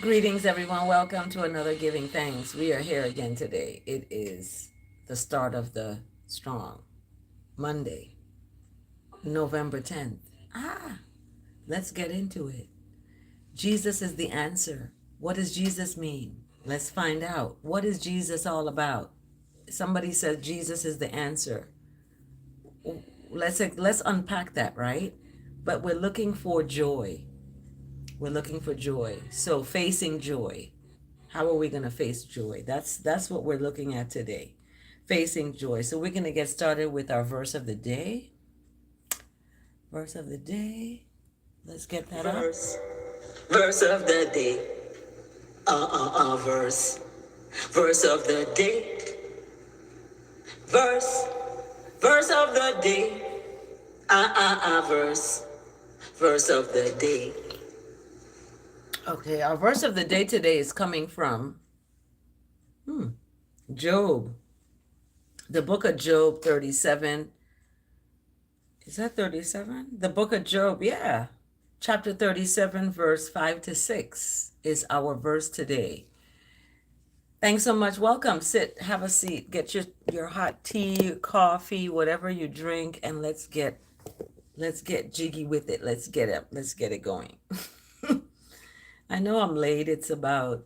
Greetings, everyone. Welcome to another Giving Thanks. We are here again today. It is the start of the strong Monday, November 10th. Let's get into it. Jesus is the answer. What does Jesus mean? Let's find out. What is Jesus all about? Somebody said Jesus is the answer. Let's unpack that, right? But we're looking for joy. We're looking for joy. So facing joy. How are we going to face joy? That's what we're looking at today. Facing joy. So we're going to get started with our verse of the day. Verse of the day. Let's get that up. Verse of the day. Verse. Verse of the day. Verse. Verse of the day. Verse. Verse of the day. Okay, our verse of the day today is coming from Job. The book of Job 37. Is that 37? The book of Job, yeah. Chapter 37, verse 5 to 6 is our verse today. Thanks so much. Welcome. Sit, have a seat, get your hot tea, coffee, whatever you drink, and let's get jiggy with it. Let's get it going. I know I'm late. It's about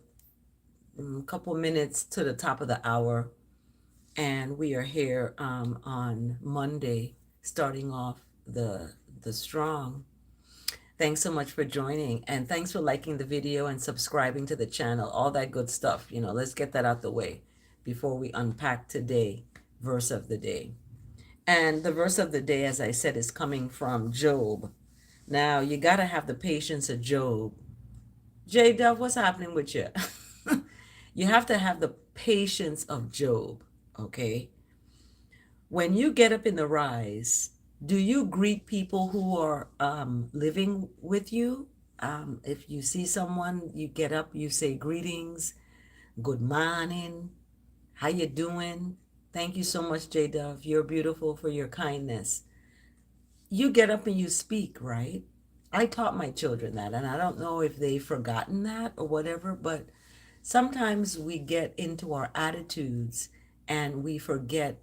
a couple minutes to the top of the hour, and we are here on Monday, starting off the strong. Thanks so much for joining, and thanks for liking the video and subscribing to the channel, all that good stuff. Let's get that out the way before we unpack today verse of the day. And the verse of the day, as I said, is coming from Job. Now you got to have the patience of Job. J Dove, what's happening with you? You have to have the patience of Job. Okay, when you get up in the rise, do you greet people who are living with you? If you see someone, you get up, you say greetings, good morning, how you doing? Thank you so much, J Dove. You're beautiful for your kindness. You get up and you speak, right? I taught my children that, and I don't know if they've forgotten that or whatever, but sometimes we get into our attitudes and we forget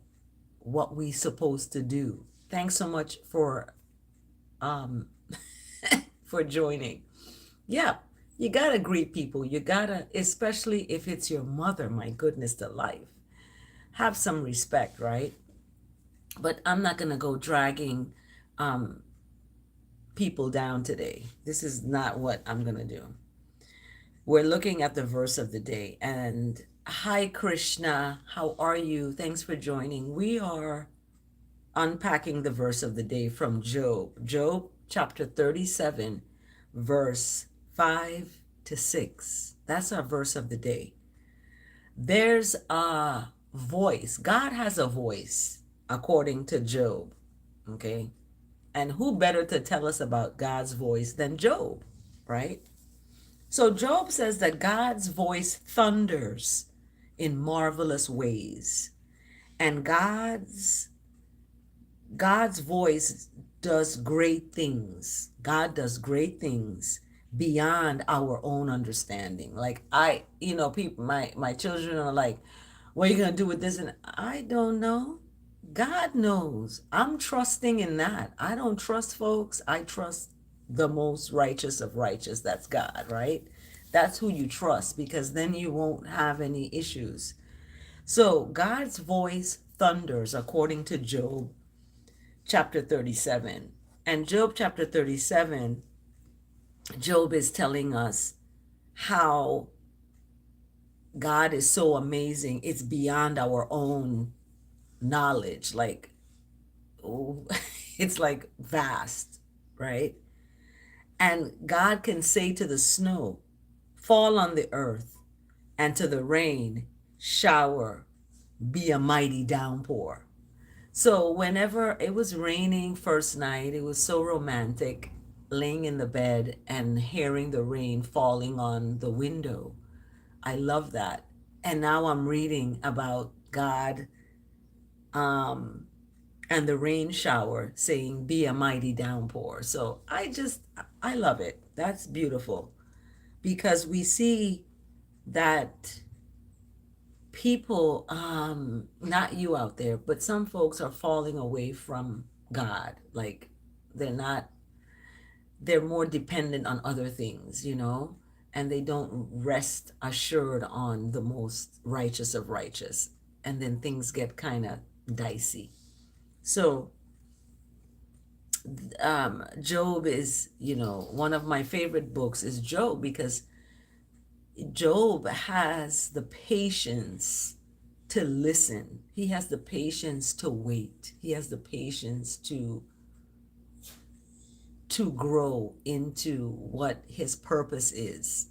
what we supposed to do. Thanks so much for for joining. Yeah, you gotta greet people. You gotta, especially if it's your mother, my goodness, to life. Have some respect, right? But I'm not gonna go dragging people down today. This is not what I'm gonna do. We're looking at the verse of the day. And hi, Krishna. How are you? Thanks for joining. We are unpacking the verse of the day from Job. Job chapter 37, verse 5 to 6. That's our verse of the day. There's a voice. God has a voice, according to Job. Okay? And who better to tell us about God's voice than Job, right? So Job says that God's voice thunders in marvelous ways. And God's voice does great things. God does great things beyond our own understanding. Like people, my children are like, what are you going to do with this? And I don't know. God knows. I'm trusting in that. I don't trust folks. I trust the most righteous of righteous. That's God, right? That's who you trust, because then you won't have any issues. So God's voice thunders, according to Job chapter 37. And Job chapter 37, Job is telling us how God is so amazing. It's beyond our own knowledge. Like, it's like vast, right? And God can say to the snow, fall on the earth, and to the rain, shower, be a mighty downpour. So whenever it was raining first night, it was so romantic, laying in the bed and hearing the rain falling on the window. I love that. And now I'm reading about God and the rain shower saying, be a mighty downpour. So I love it. That's beautiful. because we see that people, not you out there, but some folks are falling away from God. Like they're not, they're more dependent on other things, and they don't rest assured on the most righteous of righteous. And then things get kind of dicey. So, Job is, one of my favorite books is Job, because Job has the patience to listen. He has the patience to wait. He has the patience to grow into what his purpose is.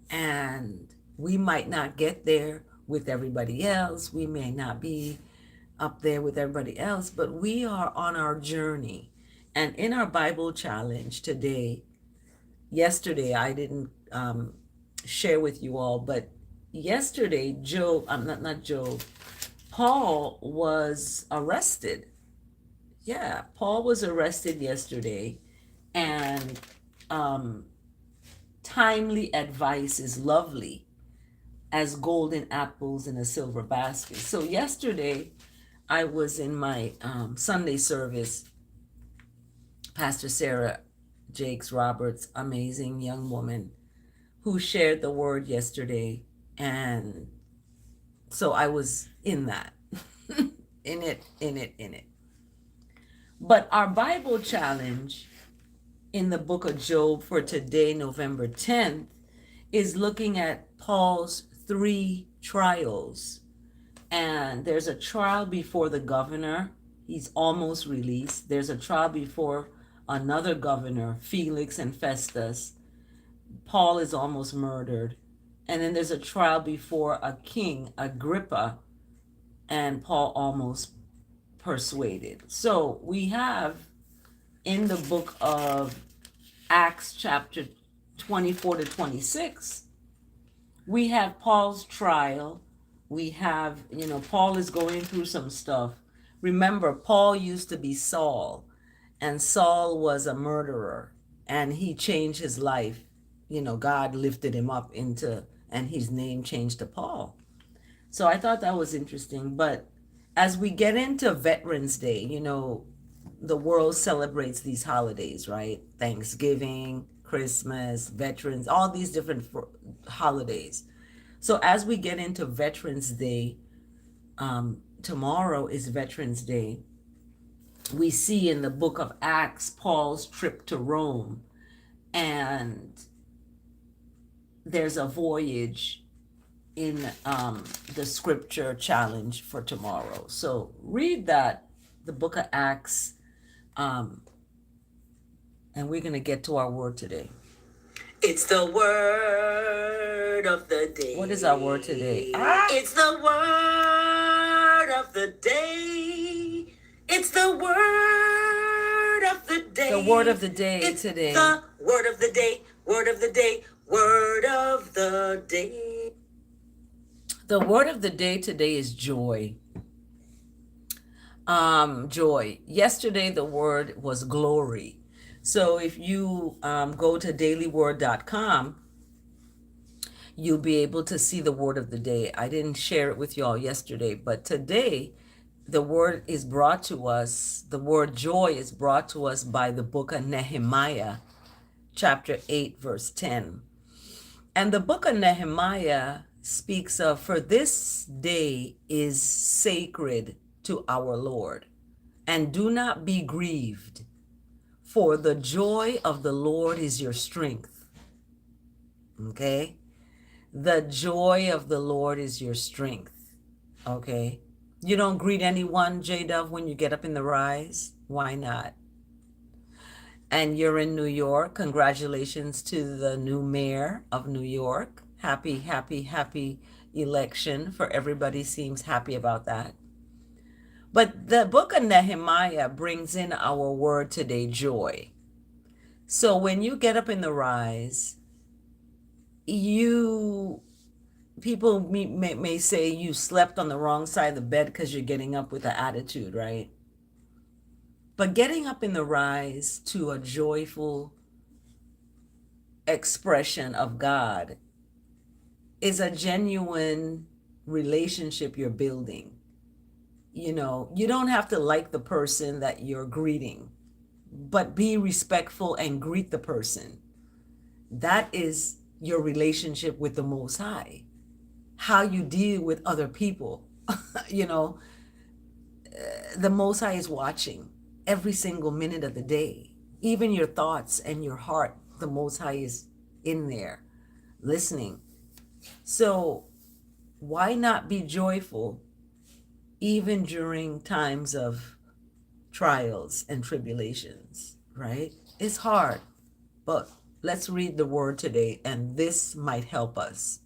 And we might not get there with everybody else. We may not be up there with everybody else, but we are on our journey. And in our Bible challenge today, yesterday, I didn't share with you all, but yesterday, Job, not Job, Paul was arrested. Yeah, Paul was arrested yesterday, and timely advice is lovely as golden apples in a silver basket. So yesterday, I was in my Sunday service. Pastor Sarah Jakes Roberts, amazing young woman, who shared the word yesterday. And so I was in that, in it. But our Bible challenge in the book of Job for today, November 10th, is looking at Paul's 3 trials. And there's a trial before the governor. He's almost released. There's a trial before another governor, Felix and Festus. Paul is almost murdered. And then there's a trial before a king, Agrippa, and Paul almost persuaded. So we have in the book of Acts chapter 24 to 26, we have Paul's trial. We have, Paul is going through some stuff. Remember, Paul used to be Saul, and Saul was a murderer, and he changed his life. God lifted him up and his name changed to Paul. So I thought that was interesting. But as we get into Veterans Day, the world celebrates these holidays, right? Thanksgiving, Christmas, Veterans, all these different holidays. So as we get into Veterans Day, tomorrow is Veterans Day. We see in the book of Acts Paul's trip to Rome, and there's a voyage in the scripture challenge for tomorrow. So read that, the book of Acts, and we're going to get to our word today. It's the word of the day. What is our word today? It's the word of the day. It's the word of the day. The word of the day it's today. The word of the day. Word of the day. Word of the day. The word of the day today is joy. Joy. Yesterday the word was glory. So if you go to dailyword.com, you'll be able to see the word of the day. I didn't share it with you all yesterday, but today the word is brought to us. The word joy is brought to us by the book of Nehemiah, chapter 8, verse 10. And the book of Nehemiah speaks of, for this day is sacred to our Lord, and do not be grieved, for the joy of the Lord is your strength. Okay? The joy of the Lord is your strength. Okay? You don't greet anyone, J-Dove, when you get up in the rise? Why not? And you're in New York. Congratulations to the new mayor of New York. Happy, happy, happy election for everybody. Seems happy about that. But the book of Nehemiah brings in our word today, joy. So when you get up in the rise, people may say you slept on the wrong side of the bed because you're getting up with an attitude, right? But getting up in the rise to a joyful expression of God is a genuine relationship you're building. You know, you don't have to like the person that you're greeting, but be respectful and greet the person. That is your relationship with the Most High. How you deal with other people. You know, the Most High is watching every single minute of the day. Even your thoughts and your heart, the Most High is in there listening. So why not be joyful even during times of trials and tribulations, right? It's hard, but let's read the word today, and this might help us.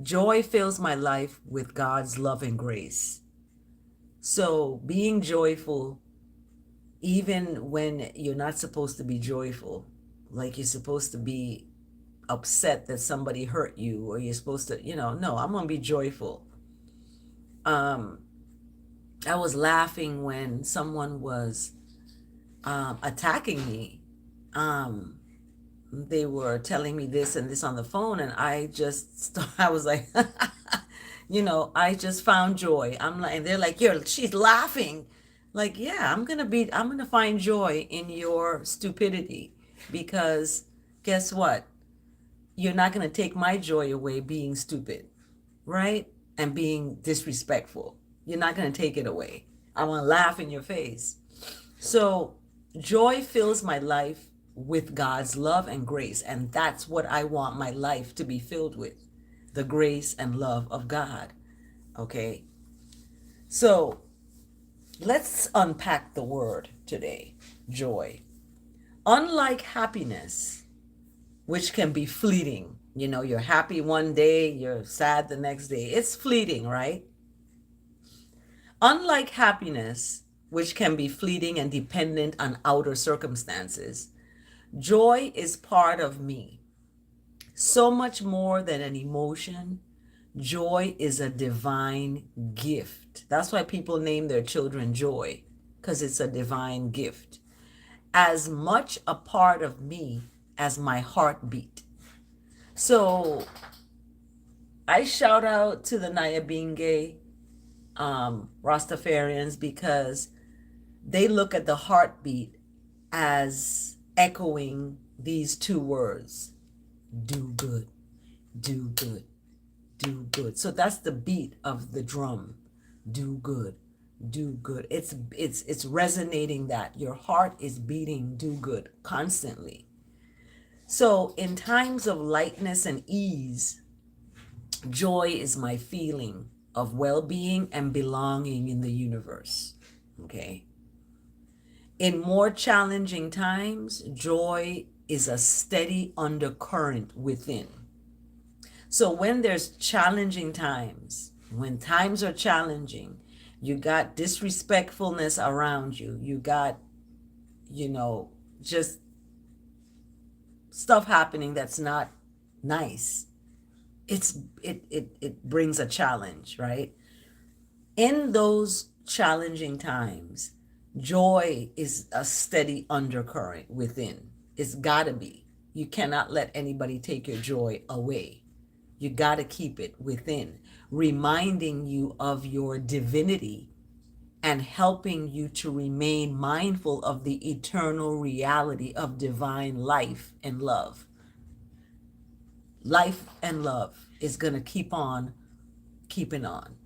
Joy fills my life with God's love and grace. So being joyful, even when you're not supposed to be joyful, like you're supposed to be upset that somebody hurt you, or you're supposed to, no, I'm going to be joyful. I was laughing when someone was attacking me. They were telling me this and this on the phone, and I was like, I just found joy. I'm like, and they're like, she's laughing. Like, yeah, I'm gonna find joy in your stupidity, because guess what? You're not gonna take my joy away being stupid, right? And being disrespectful. You're not gonna take it away. I want to laugh in your face. So joy fills my life with God's love and grace, and that's what I want my life to be filled with, the grace and love of God. Okay, so let's unpack the word today. Joy. Unlike happiness, which can be fleeting, you're happy one day, you're sad the next day. It's fleeting, right? Unlike happiness, which can be fleeting and dependent on outer circumstances, joy is part of me. So much more than an emotion, joy is a divine gift. That's why people name their children Joy, because it's a divine gift. As much a part of me as my heartbeat. So I shout out to the Nyabinge Rastafarians, because they look at the heartbeat as echoing these two words: do good, do good, do good. So that's the beat of the drum. Do good, do good. It's resonating, that your heart is beating do good constantly. So in times of lightness and ease, joy is my feeling of well-being and belonging in the universe. Okay. In more challenging times, joy is a steady undercurrent within. So when there's challenging times, when times are challenging, you got disrespectfulness around you, you got, just stuff happening that's not nice. It brings a challenge, right? In those challenging times, joy is a steady undercurrent within. It's gotta be. You cannot let anybody take your joy away. You gotta keep it within, reminding you of your divinity and helping you to remain mindful of the eternal reality of divine life and love. Life and love is going to keep on keeping on.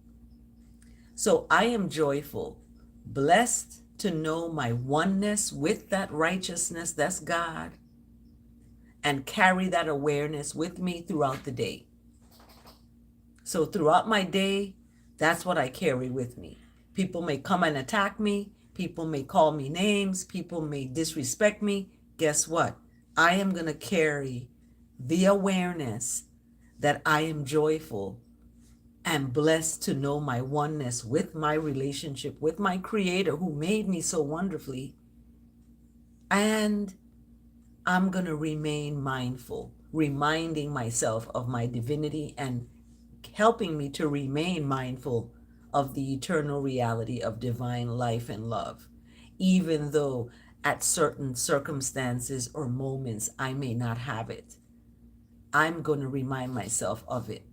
So I am joyful, blessed to know my oneness with that righteousness, that's God, and carry that awareness with me throughout the day. So throughout my day, that's what I carry with me. People may come and attack me. People may call me names. People may disrespect me. Guess what? I am going to carry the awareness that I am joyful and blessed to know my oneness with my relationship with my Creator, who made me so wonderfully. And I'm going to remain mindful, reminding myself of my divinity and helping me to remain mindful of the eternal reality of divine life and love, even though at certain circumstances or moments I may not have it. I'm going to remind myself of it.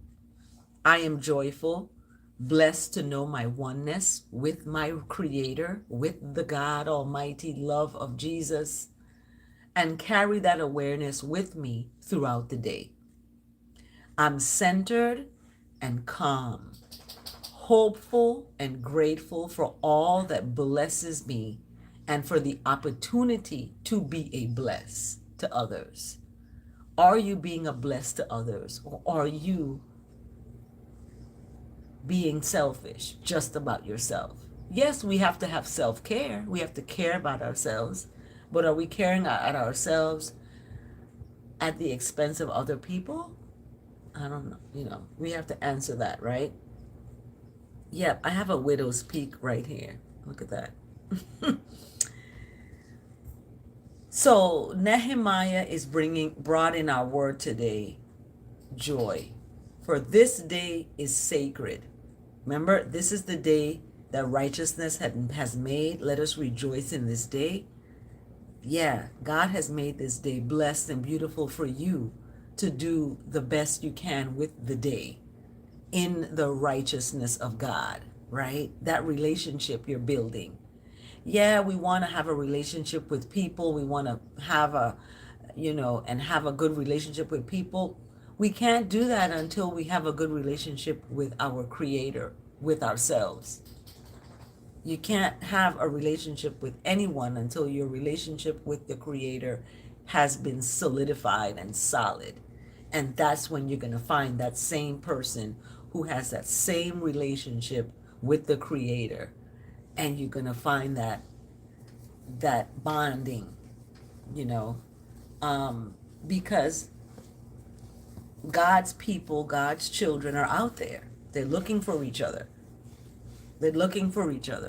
I am joyful, blessed to know my oneness with my Creator, with the God Almighty love of Jesus, and carry that awareness with me throughout the day. I'm centered and calm, hopeful and grateful for all that blesses me and for the opportunity to be a bless to others. Are you being a bless to others, or are you being selfish just about yourself? Yes, we have to have self-care. We have to care about ourselves, but are we caring at ourselves at the expense of other people? I don't know. We have to answer that, right? Yep, I have a widow's peak right here. Look at that. So Nehemiah is brought in our word today, joy. For this day is sacred. Remember, this is the day that righteousness has made. Let us rejoice in this day. Yeah, God has made this day blessed and beautiful for you to do the best you can with the day in the righteousness of God, right? That relationship you're building. Yeah, we want to have a relationship with people. We want to have have a good relationship with people. We can't do that until we have a good relationship with our Creator, with ourselves. You can't have a relationship with anyone until your relationship with the Creator has been solidified and solid. And that's when you're going to find that same person who has that same relationship with the Creator. And you're going to find that bonding, because God's people, God's children are out there. They're looking for each other.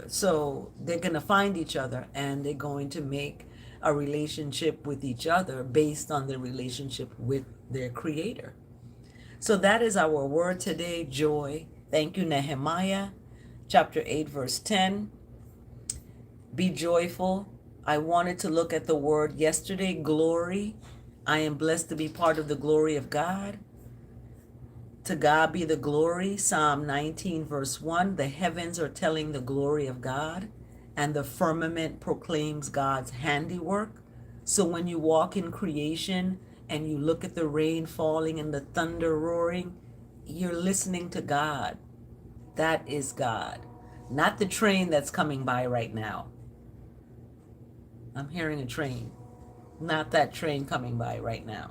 So they're going to find each other, and they're going to make a relationship with each other based on their relationship with their Creator. So that is our word today, joy. Thank you, Nehemiah. Chapter 8, verse 10. Be joyful. I wanted to look at the word yesterday, glory. I am blessed to be part of the glory of God. To God be the glory. Psalm 19, verse 1. The heavens are telling the glory of God, and the firmament proclaims God's handiwork. So when you walk in creation and you look at the rain falling and the thunder roaring, you're listening to God. That is God, not the train that's coming by right now. I'm hearing a train, not that train coming by right now.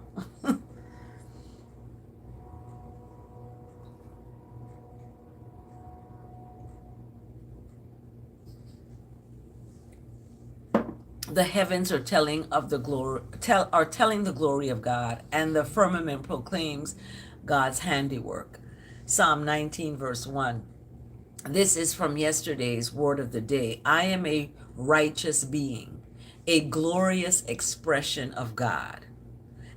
The heavens are telling the glory of God, and the firmament proclaims God's handiwork. Psalm 19, verse 1. This is from yesterday's word of the day. I am a righteous being, a glorious expression of God.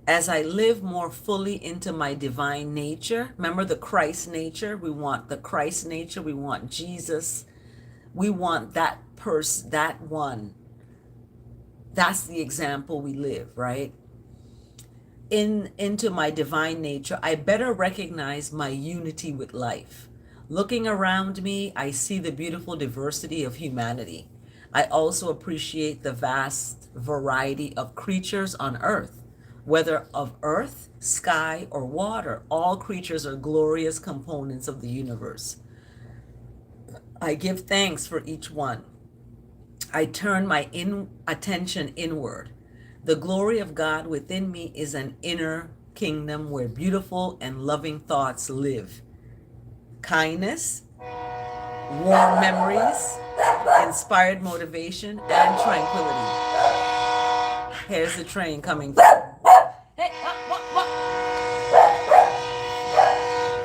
As I live more fully into my divine nature, remember the Christ nature? We want the Christ nature. We want Jesus. We want that person, that one. That's the example we live, right? Into my divine nature, I better recognize my unity with life. Looking around me, I see the beautiful diversity of humanity. I also appreciate the vast variety of creatures on earth. Whether of earth, sky, or water, all creatures are glorious components of the universe. I give thanks for each one. I turn my attention inward. The glory of God within me is an inner kingdom where beautiful and loving thoughts live. Kindness, warm memories, inspired motivation, and tranquility. Here's the train coming through. Hey, what?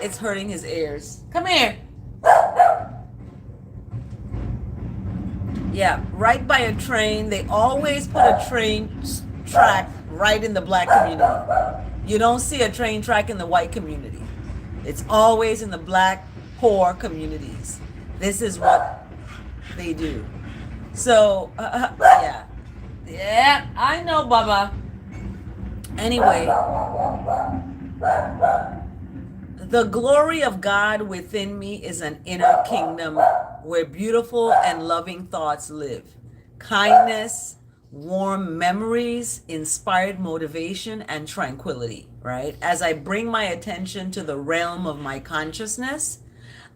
It's hurting his ears. Come here. Yeah, right by a train. They always put a train track right in the black community. You don't see a train track in the white community. It's always in the black, poor communities. This is what they do. So, yeah, Yeah, I know, Baba. Anyway, the glory of God within me is an inner kingdom where beautiful and loving thoughts live. Kindness, warm memories, inspired motivation, and tranquility, right? As I bring my attention to the realm of my consciousness,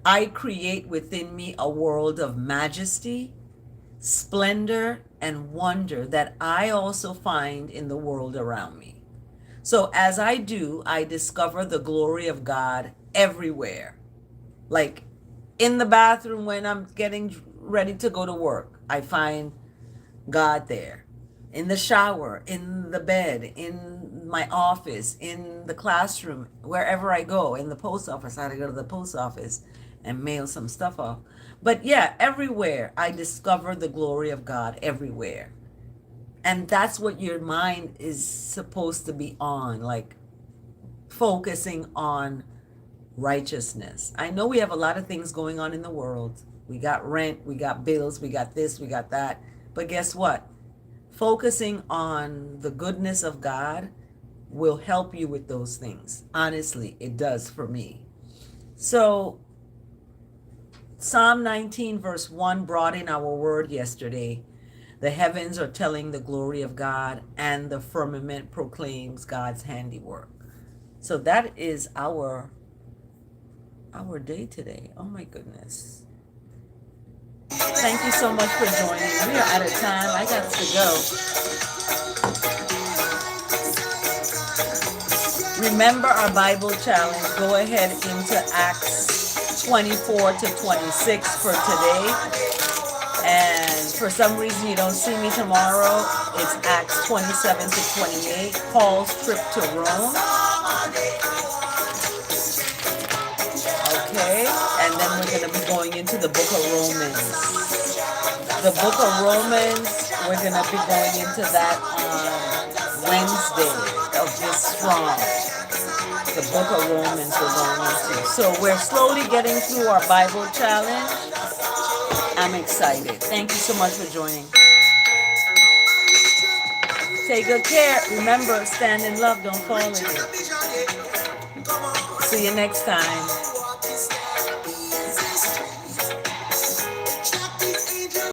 I create within me a world of majesty, splendor, and wonder that I also find in the world around me. So as I do, I discover the glory of God everywhere. Like in the bathroom when I'm getting ready to go to work, I find God there. In the shower, in the bed, in my office, in the classroom, wherever I go, in the post office, I had to go to the post office and mail some stuff off. But yeah, everywhere I discover the glory of God everywhere. And that's what your mind is supposed to be on, like focusing on righteousness. I know we have a lot of things going on in the world. We got rent, we got bills, we got this, we got that. But guess what? Focusing on the goodness of God will help you with those things. Honestly, it does for me. So, Psalm 19, verse 1 brought in our word yesterday. The heavens are telling the glory of God, and the firmament proclaims God's handiwork. So that is our day today. Oh my goodness. Thank you so much for joining. We are out of time. I got to go. Remember our Bible challenge. Go ahead into Acts 24 to 26 for today. And for some reason you don't see me tomorrow, it's Acts 27 to 28, Paul's trip to Rome. Okay, and then we're going to be going into the book of Romans. The book of Romans, we're going to be going into that on Wednesday of this strong. The book of Romans we're going into. So we're slowly getting through our Bible challenge. I'm excited. Thank you so much for joining. Take good care. Remember, stand in love. Don't fall in it. See you next time.